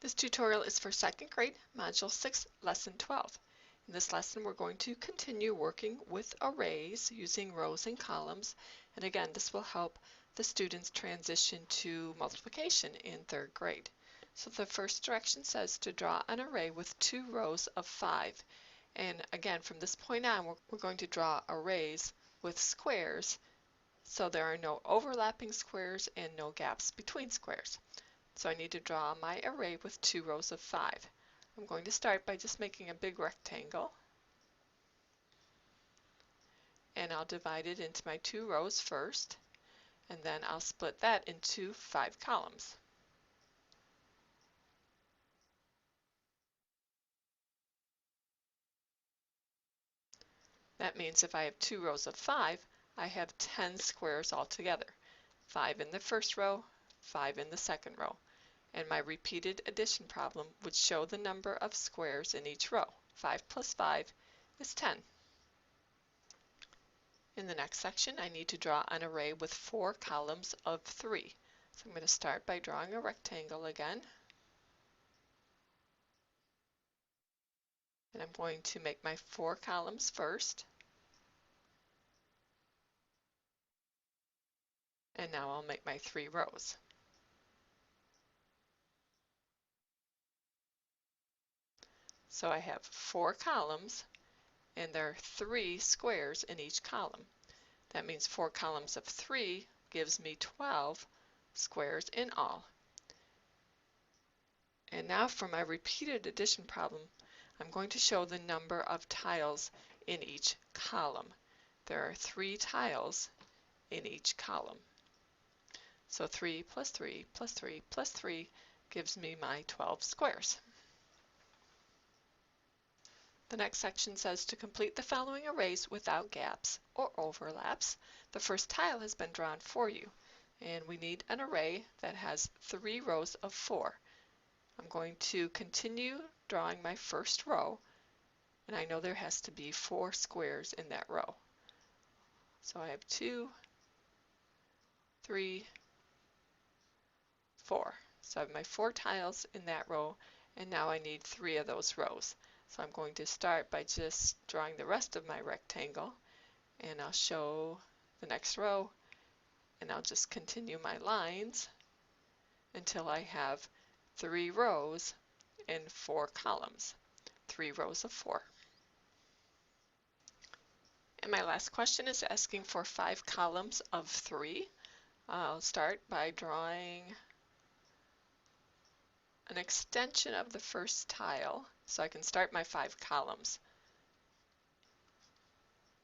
This tutorial is for second grade, Module 6, Lesson 12. In this lesson, we're going to continue working with arrays using rows and columns. And again, this will help the students transition to multiplication in third grade. So the first direction says to draw an array with 2 rows of 5. And again, from this point on, we're going to draw arrays with squares, so there are no overlapping squares and no gaps between squares. So I need to draw my array with 2 rows of 5. I'm going to start by just making a big rectangle, and I'll divide it into my 2 rows first, and then I'll split that into 5 columns. That means if I have 2 rows of 5, I have 10 squares altogether. 5 in the first row, 5 in the second row. And my repeated addition problem would show the number of squares in each row. 5 plus 5 is 10. In the next section, I need to draw an array with 4 columns of 3. So I'm going to start by drawing a rectangle again. And I'm going to make my 4 columns first. And now I'll make my 3 rows. So I have 4 columns, and there are 3 squares in each column. That means 4 columns of 3 gives me 12 squares in all. And now for my repeated addition problem, I'm going to show the number of tiles in each column. There are 3 tiles in each column. So 3 plus 3 plus 3 plus 3 gives me my 12 squares. The next section says to complete the following arrays without gaps or overlaps. The first tile has been drawn for you, and we need an array that has 3 rows of 4. I'm going to continue drawing my first row, and I know there has to be 4 squares in that row. So I have 2, 3, 4. So I have my 4 tiles in that row, and now I need 3 of those rows. So I'm going to start by just drawing the rest of my rectangle, and I'll show the next row, and I'll just continue my lines until I have 3 rows and 4 columns, 3 rows of 4. And my last question is asking for 5 columns of 3. I'll start by drawing an extension of the first tile so I can start my 5 columns.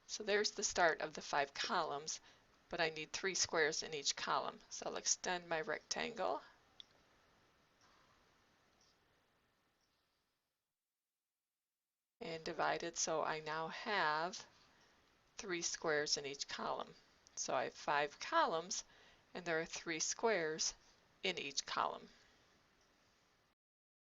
So there's the start of the 5 columns, but I need 3 squares in each column. So I'll extend my rectangle, and divide it so I now have 3 squares in each column. So I have 5 columns, and there are 3 squares in each column.